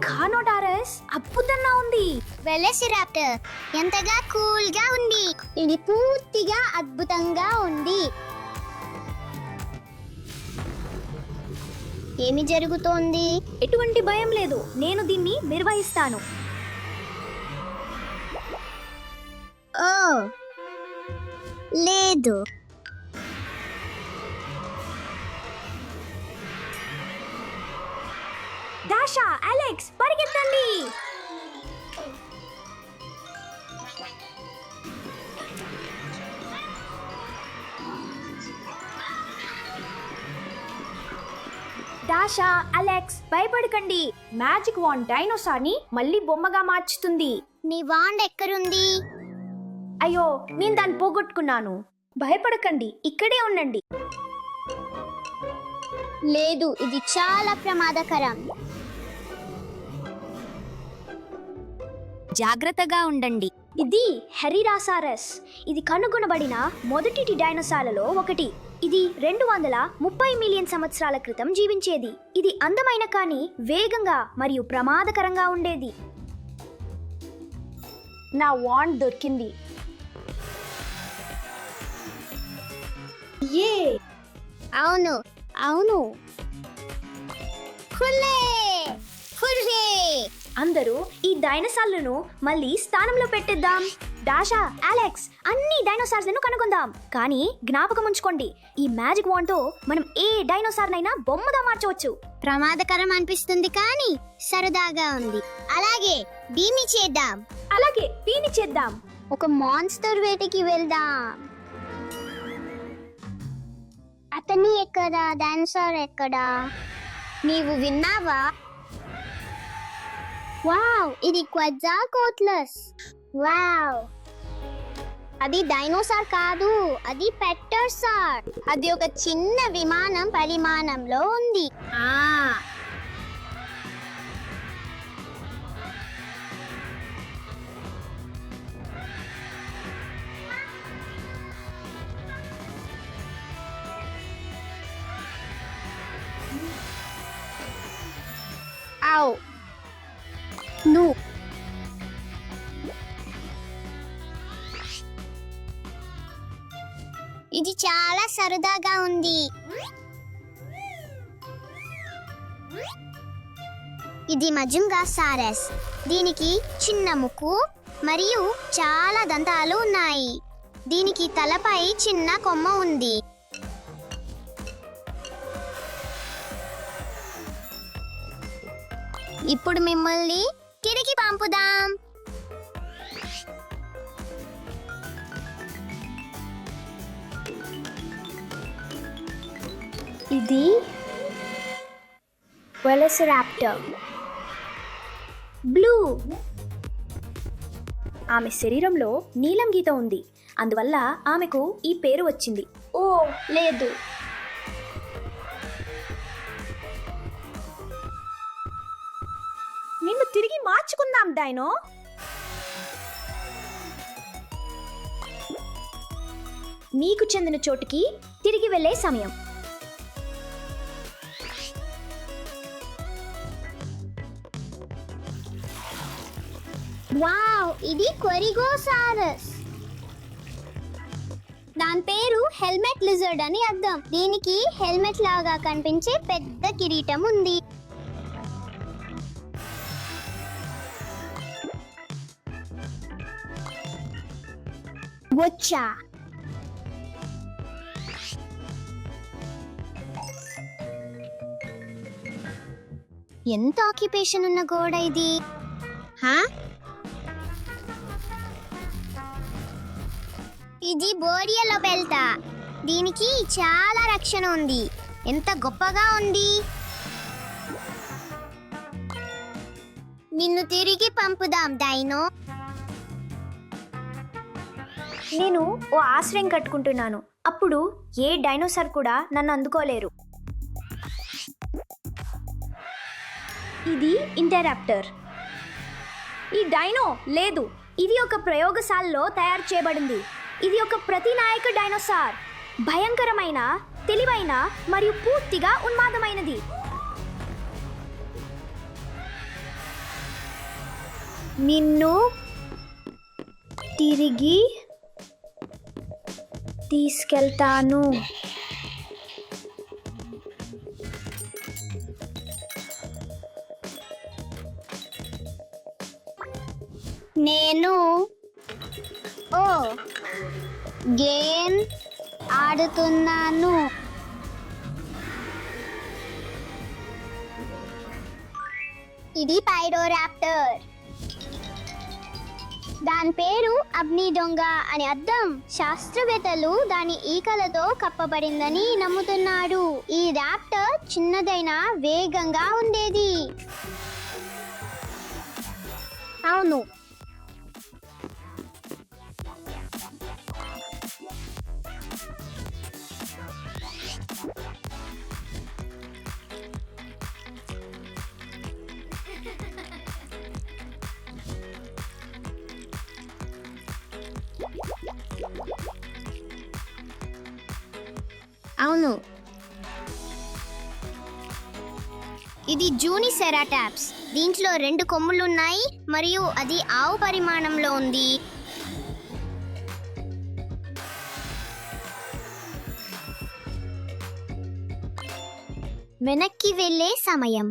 కానోటారస్ అద్భుతంగా ఉంది. వెలోసిరాప్టర్ ఎంతగా కూల్ గా ఉంది. ఇది పూర్తిగా అద్భుతంగా ఉంది. ఏమి జరుగుతోంది? ఎటువంటి భయం లేదు, నేను దీన్ని నిర్వహిస్తాను. ఓ లేదు, దాషా, అలెక్స్ పరిగెత్తండి. దాషా, అలెక్స్ భయపడకండి. మ్యాజిక్ వాండ్ డైనోసార్ ని మళ్ళీ బొమ్మగా మార్చుతుంది. నీ వాండ్ ఎక్కడుంది? అయ్యో, నేను దాన్ని పోగొట్టుకున్నాను. భయపడకండి, ఇక్కడే ఉండండి. లేదు, ఇది చాలా ప్రమాదకరం. జాగ్రత్తగా ఉండండి. ఇది హెరిరాసారస్. ఇది కనుగొనబడిన మొదటి డైనోసార్లలో ఒకటి. ఇది 230 మిలియన్ సంవత్సరాల క్రితం జీవించేది. ఇది అందమైన కానీ వేగంగా మరియు ప్రమాదకరంగా ఉండేది. నా వాండ్ దొరికింది. ఏ అవును అవును, హుర్రే హుర్రే. అందరూ ఈ డైనోసార్లను మళ్ళీ స్థానంలో పెట్టేద్దాం. డాషా, అలెక్స్ అన్ని డైనోసార్లను కనుగొందాం. కానీ జ్ఞాపకం ఉంచుకోండి, ఈ మ్యాజిక్ వాండ్ తో మనం ఏ డైనోసార్నైనా బొమ్మగా మార్చవచ్చు. ప్రమాదకరం అనిపిస్తుంది కానీ సరదాగా ఉంది. అలాగే దీన్ని చేద్దాం. ఒక మాన్స్టర్ వేటకి వెళ్దాం. అతన్ని ఎక్కడా? డైనోసార్ ఎక్కడా? నీవు విన్నావా? వావ్, ఇది క్వెట్జాల్కోట్లస్. వావ్, అది డైనోసార్ కాదు, అది పెట్టర్సార్. అది ఒక చిన్న విమానం పరిమాణంలో ఉంది. ఆవ్ నువ్వు ఇది చాలా సరదాగా ఉంది. ఇది మజుంగాసారస్. దీనికి చిన్న ముక్కు మరియు చాలా దంతాలు ఉన్నాయి. దీనికి తలపై చిన్న కొమ్మ ఉంది. ఇప్పుడు మిమ్మల్ని తిరిగి పంపుదాం. ఇది వెలోసిరాప్టర్ బ్లూ. ఆమె శరీరంలో నీలం గీత ఉంది, అందువల్ల ఆమెకు ఈ పేరు వచ్చింది. ఓ లేదు, నిన్ను తిరిగి మార్చుకుందాం డైనో. నీకు చెందిన చోటుకి తిరిగి వెళ్ళే సమయం. వావ్, ఇది కొరిగోసారస్. దాని పేరు హెల్మెట్ లిజర్డ్ అని అర్థం. దీనికి హెల్మెట్ లాగా కనిపించే పెద్ద కిరీటం ఉంది. వచ్చా, ఎంత ఆక్యుపేషన్ ఉన్న గోడ ఇది. ఇది బోరియలో బెల్టా. దీనికి చాలా రక్షణ ఉంది. ఎంత గొప్పగా ఉంది. నిన్ను తిరిగి పంపుదాం డైనో. నేను ఓ ఆశ్రయం కట్టుకుంటున్నాను. అప్పుడు ఏ డైనోసార్ కూడా నన్ను అందుకోలేరు. ఇది ఇంటరాప్టర్. ఈ డైనో లేదు, ఇది ఒక ప్రయోగశాలలో తయారు చేయబడింది. ఇది ఒక ప్రతినాయక డైనోసార్. భయంకరమైన, తెలివైన మరియు పూర్తిగా ఉన్మాదమైనది. నిన్ను తిరిగి తీసుకెళ్తాను. నేను గేమ్ ఆడుతున్నాను. ఇది పైడోరాప్టర్. దాని పేరు అగ్ని దొంగ అని అర్థం. శాస్త్రవేత్తలు దాని ఈకలతో కప్పబడిందని నమ్ముతున్నారు. ఈ రాప్టర్ చిన్నదైనా వేగంగా ఉండేది. అవును, అవును, ఇది జూనిసెరాటాప్స్. దీంట్లో 2 కొమ్ములున్నాయి మరియు అది ఆవు పరిమాణంలో ఉంది. వెనక్కి వెళ్ళే సమయం.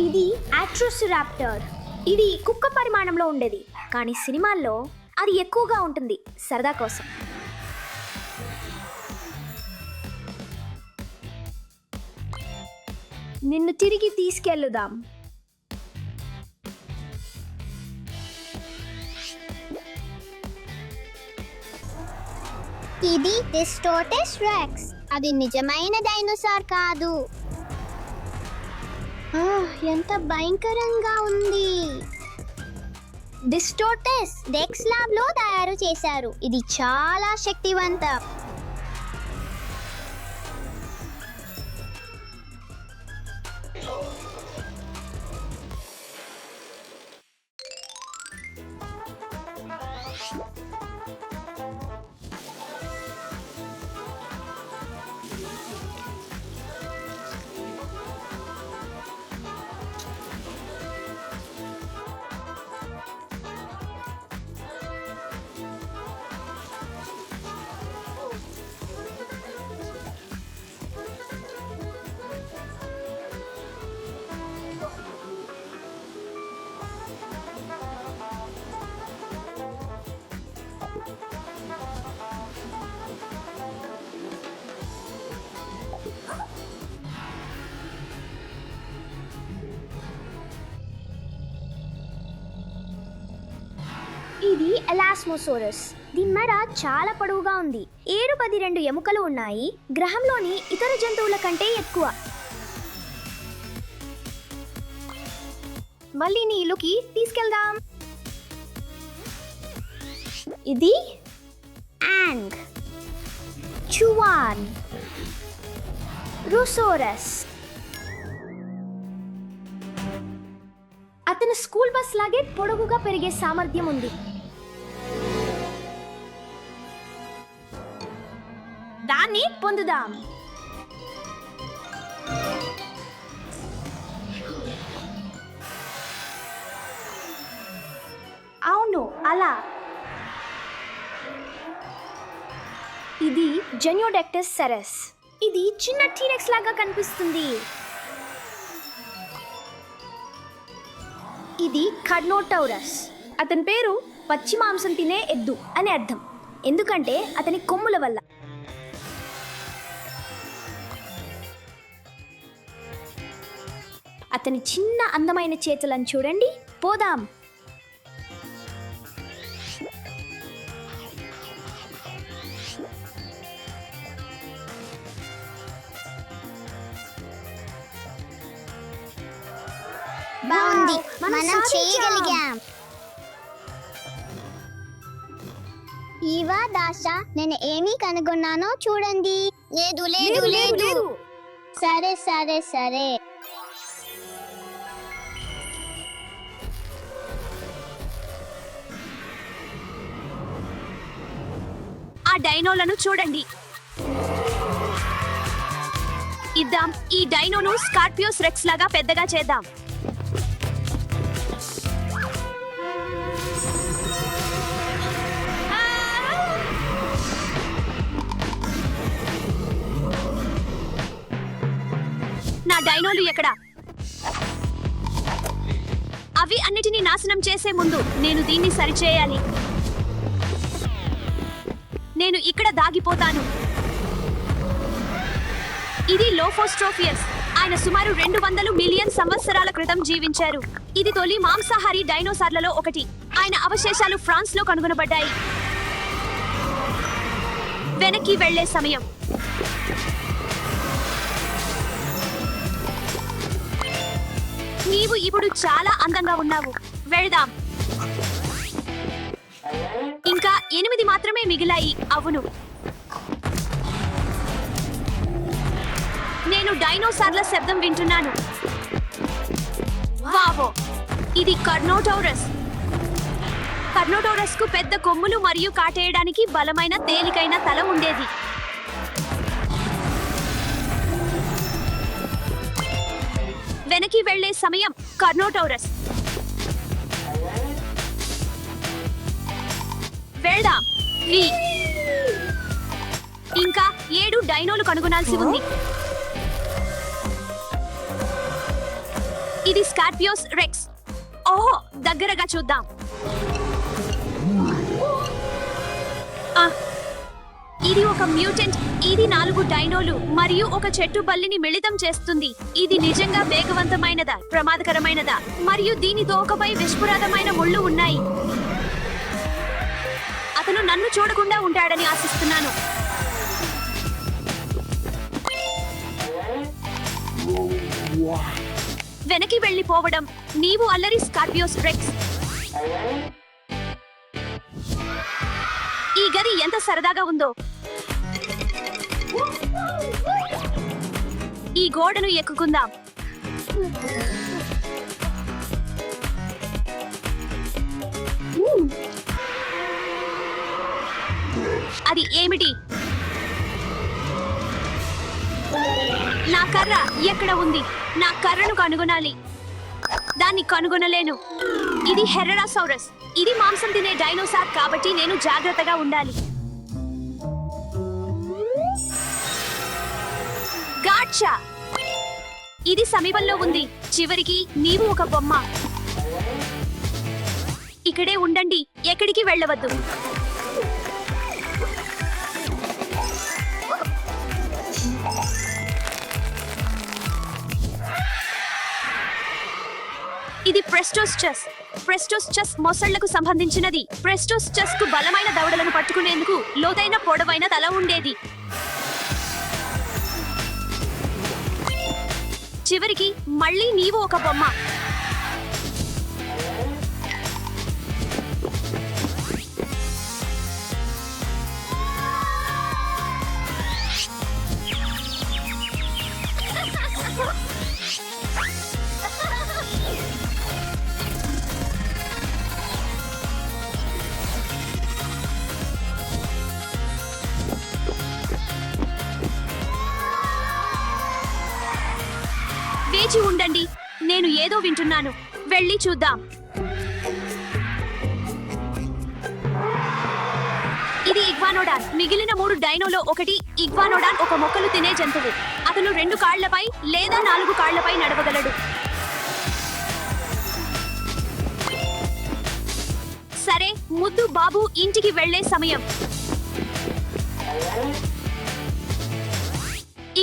ఇది ఆట్రోసిరాప్టర్. ఇది కుక్క పరిమాణంలో ఉండేది, కానీ సినిమాల్లో అది ఎక్కువగా ఉంటుంది సరదా కోసం. నిన్ను తిరిగి తీసుకెళ్ళుదాం. ఇది డిస్టోటస్ రెక్స్. అది నిజమైన డైనోసార్ కాదు. ఎంత భయంకరంగా ఉంది. డిస్టోటస్ డెక్స్ ల్యాబ్ లో తయారు చేశారు. ఇది చాలా శక్తివంతం. ఇది ఎలాస్మోసోరస్. దీని మెడ చాలా పొడవుగా ఉంది. 7-12 ఎముకలు ఉన్నాయి. గ్రహంలోని ఇతర జంతువుల కంటే ఎక్కువ. మళ్ళీ నీ ఇల్లుకి తీసుకెళ్దాం. ఇది యాంగ్ చువాన్ రూసోరస్. అతని స్కూల్ బస్ లాగే పొడవుగా పెరిగే సామర్థ్యం ఉంది. దాన్ని పొందుదాం. అవును, అలా. ఇది జెనియోడెక్టస్ సెరస్. ఇది చిన్న టీరెక్స్ లాగా కనిపిస్తుంది. ఇది కర్నోటౌరస్. అతని పేరు పచ్చి మాంసం తినే ఎద్దు అని అర్థం, ఎందుకంటే అతని కొమ్ముల వల్ల. అతని చిన్న అందమైన చేతులను చూడండి. పోదాం. బాగుంది, మనం చేయగలిగాం. ఈవా దాషా, నేను ఏమీ కనుగొన్నానో చూడండి. లేదు లేదు లేదు. సరే సరే సరే. ఆ డైనోలను చూడండి. ఇద్దాం. ఈ డైనోను స్కార్పియోస్ రెక్స్ లాగా పెద్దగా చేద్దాం. నా డైనోలు ఎక్కడ? అవి అన్నిటినీ నాశనం చేసే ముందు నేను దీన్ని సరిచేయాలి. నేను ఇక్కడ దాగిపోతాను. ఇది లోఫోస్ట్రోఫియస్. ఆయన సుమారు 200 మిలియన్ సంవత్సరాల క్రితం జీవించారు. ఇది తొలి మాంసాహారి డైనోసార్లలో ఒకటి. ఆయన అవశేషాలు ఫ్రాన్స్ లో కనుగొనబడ్డాయి. వెనక్కి వెళ్లే సమయం. నీవు ఇప్పుడు చాలా అందంగా ఉన్నావు. వెళ్దాం. ఇంకా 8 మాత్రమే మిగిలాయి. అవును, నేను డైనోసార్ల శబ్దం వింటున్నాను. వావో, ఇది కర్నోటౌరస్. కర్నోటౌరస్ కు పెద్ద కొమ్ములు మరియు కాటేయడానికి బలమైన తేలికైన తల ఉండేది. వెనక్కి వెళ్లే సమయం. కర్నోటౌరస్. వెళ్దాం. ఇంకా 7 డైనోలు కనుగొనాల్సి ఉంది. ఇది స్కార్పియోస్ రెక్స్. ఓహో, దగ్గరగా చూద్దాం. ఇది ఒక మ్యూటెంట్. ఇది 4 డైనోలు మరియు ఒక చెట్టు బల్లిని మిళితం చేస్తుంది. ఇది నిజంగా వేగవంతమైనదా, ప్రమాదకరమైనదా, మరియు దీని తోకపై విషపురాతమైన ముళ్ళు ఉన్నాయి. అతను నన్ను చూడకుండా ఉంటాడని ఆశిస్తున్నాను. వెనక్కి వెళ్ళిపోవడం. నీవు అల్లరి స్కార్పియోస్ రెక్స్. ఈ గది ఎంత సరదాగా ఉందో. ఈ గోడను ఎక్కుకుందాం. అది ఏమిటి? నా కర్ర ఎక్కడ ఉంది? నా కర్రను కనుగొనాలి. దాన్ని కనుగొనలేను. ఇది హెర్రరాసౌరస్. ఇది మాంసం తినే డైనోసార్ కాబట్టి నేను జాగ్రత్తగా ఉండాలి. గాట్చా. ఇది సమీపంలో ఉంది. చివరికి నీవు ఒక బొమ్మ. ఇక్కడే ఉండండి. ఎక్కడికి వెళ్ళవద్దు. ఇది ప్రెస్టోస్చస్. ప్రెస్టోస్చస్ మొసళ్లకు సంబంధించినది. ప్రెస్టోస్చస్ కు బలమైన దవడలను పట్టుకునేందుకు లోతైన పొడవైన తల ఉండేది. చివరికి మళ్ళీ నీవు ఒక బొమ్మ. వేచి ఉండండి. నేను ఏదో వింటున్నాను. వెళ్ళి చూద్దాం. ఇది ఇగ్వానోడాన్. మిగిలిన 3 డైనోలో ఒకటి. ఇగ్వానోడాన్ ఒక మొక్కలు తినే జంతువు. అతను 2 కాళ్లపై లేదా 4 కాళ్లపై నడవగలడు. సరే, ముద్దు బాబు ఇంటికి వెళ్లే సమయం.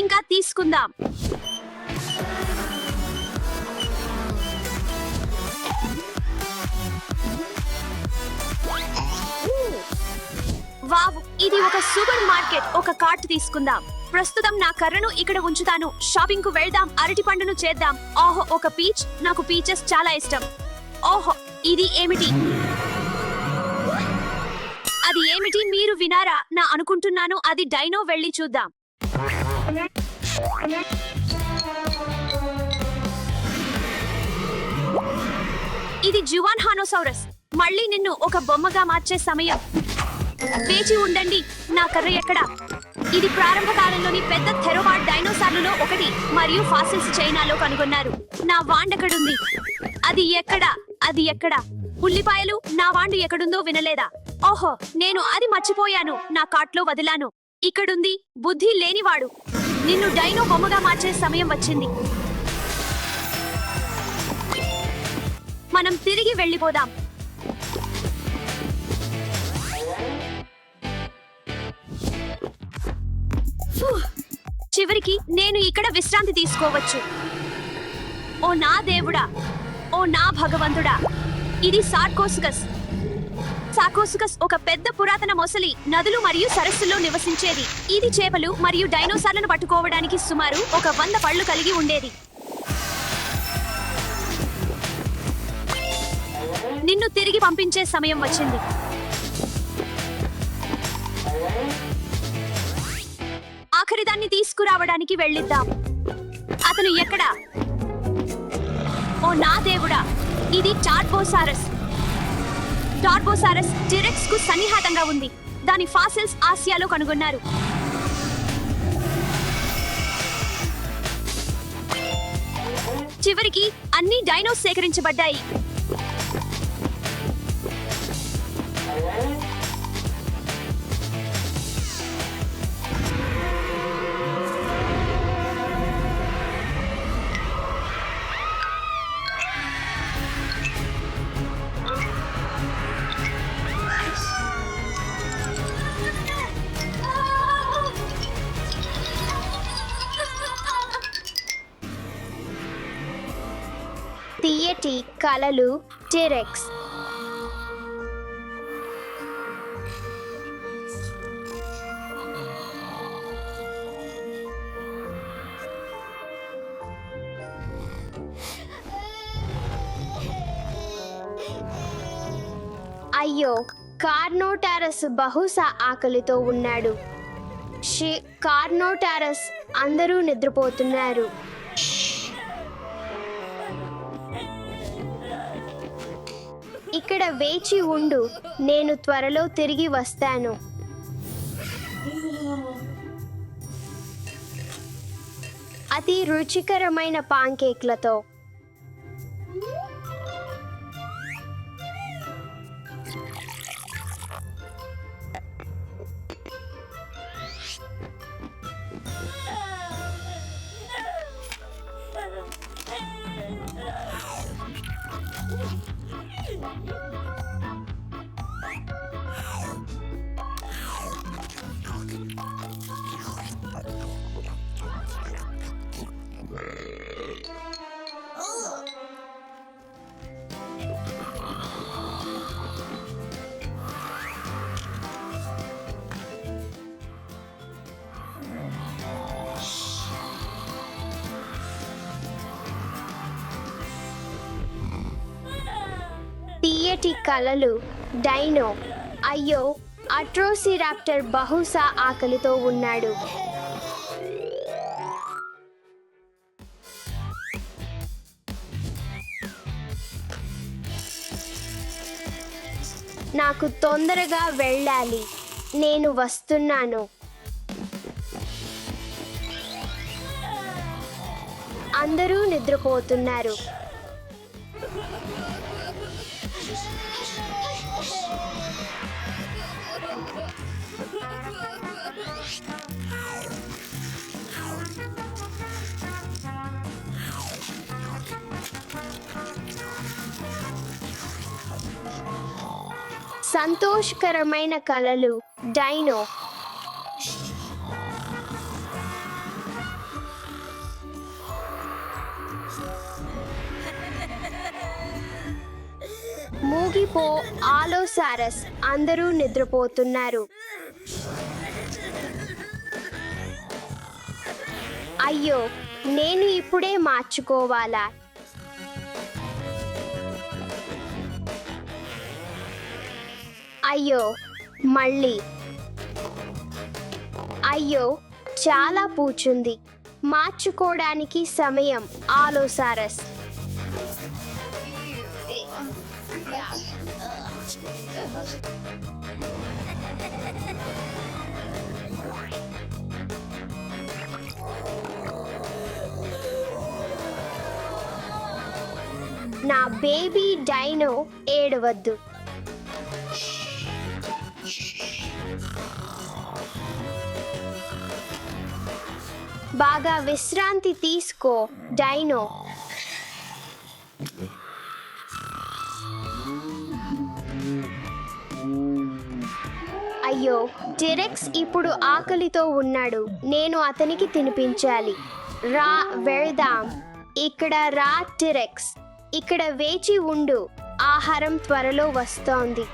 ఇంకా తీసుకుందాం. వావ్, ఇది ఒక సూపర్ మార్కెట్. ఒక కార్ట్ తీసుకుందాం. ప్రస్తుతం నా కర్రను ఇక్కడ ఉంచుతాను. షాపింగ్ కు వెళ్దాం. అరటి పండును చేద్దాం. ఓహో, ఒక పీచ్. నాకు పీచెస్ చాలా ఇష్టం. ఓహో, ఇది ఏమిటి? అది ఏమిటి మీరు వినారా? నా అనుకుంటున్నాను అది డైనో. వెళ్ళి చూద్దాం. ఇది జువాన్హానోసౌరస్. మళ్ళీ నిన్ను ఒక బొమ్మగా మార్చే సమయం. వేచి ఉండండి, నా కర్ర ఎక్కడా? ఇది ప్రారంభ కాలంలోని పెద్ద థెరోపాడ్ డైనోసార్లలో ఒకటి మరియు ఫాసిల్స్ చైనాలో కనుగొన్నారు. నా వాండ్ ఎక్కడుంది? అది ఎక్కడా? అది ఎక్కడా? ఉల్లిపాయలు, నా వాండు ఎక్కడుందో వినలేదా? ఓహో, నేను అది మర్చిపోయాను, నా కార్ట్లో వదిలాను. ఇక్కడుంది, బుద్ధి లేనివాడు. నిన్ను డైనో బొమ్మగా మార్చే సమయం వచ్చింది. మనం తిరిగి వెళ్ళిపోదాం. చివరికి నేను ఇక్కడ విశ్రాంతి తీసుకోవచ్చు. ఓ నా దేవుడా, ఓ నా భగవంతుడా, ఇది సార్కోసుకస్. సార్కోసుకస్ ఒక పెద్ద పురాతన మొసలి, నదులు మరియు సరస్సుల్లో నివసించేది. ఇది చేపలు మరియు డైనోసార్లను పట్టుకోవడానికి సుమారు 100 పళ్ళు కలిగి ఉండేది. నిన్ను తిరిగి పంపించే సమయం వచ్చింది. ఆఖరి దాన్ని తీసుకురావడానికి వెళ్ళిద్దాం. అతను ఎక్కడా? ఓ నా దేవుడా, ఇది టార్బోసారస్. టార్బోసారస్ టిరెక్స్ కు సన్నిహితంగా ఉంది. దాని ఫాసిల్స్ ఆసియాలో కనుగొన్నారు. చివరికి అన్ని డైనోస్ సేకరించబడ్డాయి. తీయటి కలలు టిరెక్స్. అయ్యో, కార్నోటారస్ బహుశా ఆకలితో ఉన్నాడు. కార్నోటారస్, అందరూ నిద్రపోతున్నారు. ఇక్కడ వేచి ఉండు, నేను త్వరలో తిరిగి వస్తాను. అతి రుచికరమైన పాన్కేక్లతో. తీయటి కలలు డైనో. అయ్యో, అట్రోసిరాప్టర్ బహుశా ఆకలితో ఉన్నాడు. నాకు తొందరగా వెళ్ళాలి, నేను వస్తున్నాను. అందరూ నిద్రపోతున్నారు. సంతోషకరమైన కలలు డైనో. మూగిపో ఆలోసారస్, అందరూ నిద్రపోతున్నారు. అయ్యో, నేను ఇప్పుడే మార్చుకోవాలా? అయ్యో, మళ్ళీ. అయ్యో, చాలా పూచుంది. మార్చుకోవడానికి సమయం ఆలోసారస్. నా బేబీ డైనో ఏడవద్దు. బాగా విశ్రాంతి తీసుకో డైనో. అయ్యో, టిరెక్స్ ఇప్పుడు ఆకలితో ఉన్నాడు. నేను అతనికి తినిపించాలి. రా వెళ్దాం. ఇక్కడ రా టిరెక్స్. ఇక్కడ వేచి ఉండు. ఆహారం త్వరలో వస్తోంది.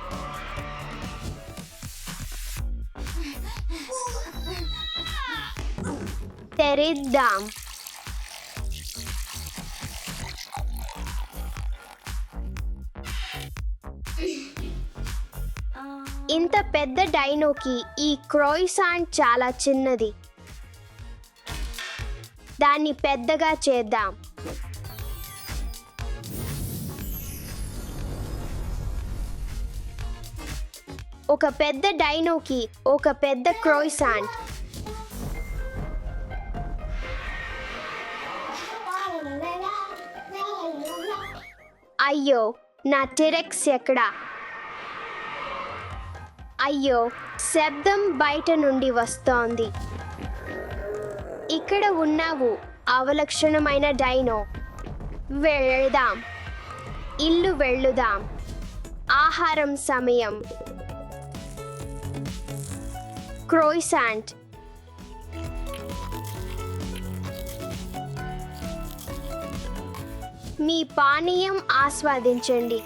తెరిద్దాం. ఇంత పెద్ద డైనోకి ఈ క్రోయిసాంట్ చాలా చిన్నది. దాన్ని పెద్దగా చేద్దాం. ఒక పెద్ద డైనోకి ఒక పెద్ద క్రోయిసాంట్. అయ్యో, నా టిరెక్స్ ఎక్కడా? అయ్యో, శబ్దం బయట నుండి వస్తోంది. ఇక్కడ ఉన్నావు అవలక్షణమైన డైనో. వెళ్దాం. ఇల్లు వెళ్ళుదాం. ఆహారం సమయం. క్రోయిసాంట్. మీ పానీయం ఆస్వాదించండి.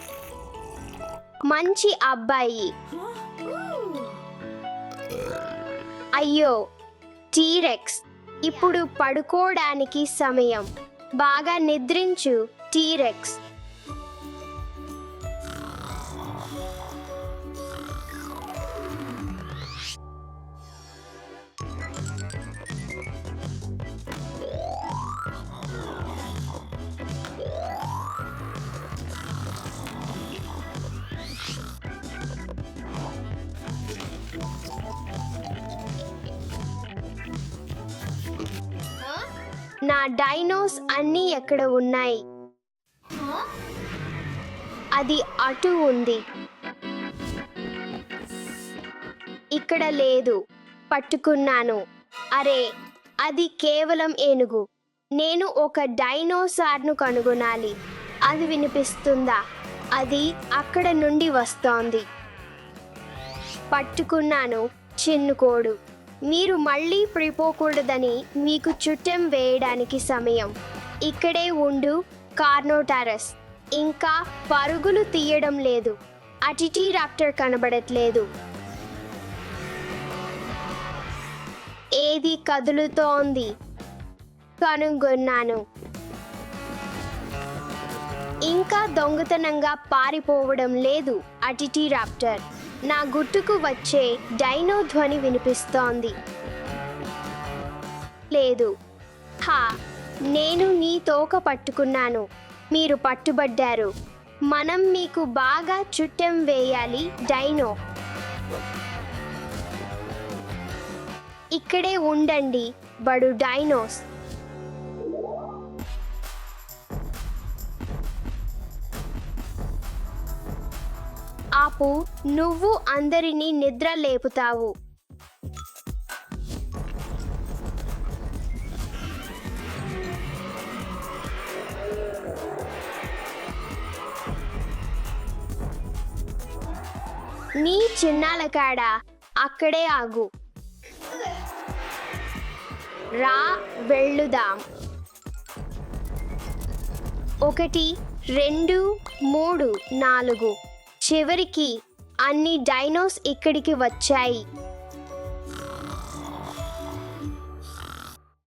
మంచి అబ్బాయి. అయ్యో, టీరెక్స్, ఇప్పుడు పడుకోవడానికి సమయం. బాగా నిద్రించు టీరెక్స్. నా డైనోస్ అన్నీ ఎక్కడ ఉన్నాయి? అది అటు ఉంది. ఇక్కడ లేదు. పట్టుకున్నాను. అరే, అది కేవలం ఏనుగు. నేను ఒక డైనోసార్ను కనుగొనాలి. అది వినిపిస్తుందా? అది అక్కడ నుండి వస్తోంది. పట్టుకున్నాను చిన్నుకోడు. మీరు మళ్ళీ పడిపోకూడదని మీకు చుట్టం వేయడానికి సమయం. ఇక్కడే ఉండు కార్నోటారస్. ఇంకా పరుగులు తీయడం లేదు. అటిటీరాప్టర్ కనబడట్లేదు. ఏది కదులుతోంది? కనుగొన్నాను. ఇంకా దొంగతనంగా పారిపోవడం లేదు అటిటీరాప్టర్. నా గుట్టుకు వచ్చే డైనో ధ్వని వినిపిస్తోంది. లేదు. హా, నేను నీ తోక పట్టుకున్నాను. మీరు పట్టుబడ్డారు. మనం మీకు బాగా చుట్టం వేయాలి డైనో. ఇక్కడే ఉండండి బడు డైనోస్. ఆపు, నువ్వు అందరినీ నిద్ర లేపుతావు. నీ చిన్నాల కాడ అక్కడే ఆగు. రా వెళ్ళుదాం. 1 2 3 4. చివరికి అన్ని డైనోస్ ఇక్కడికి వచ్చాయి.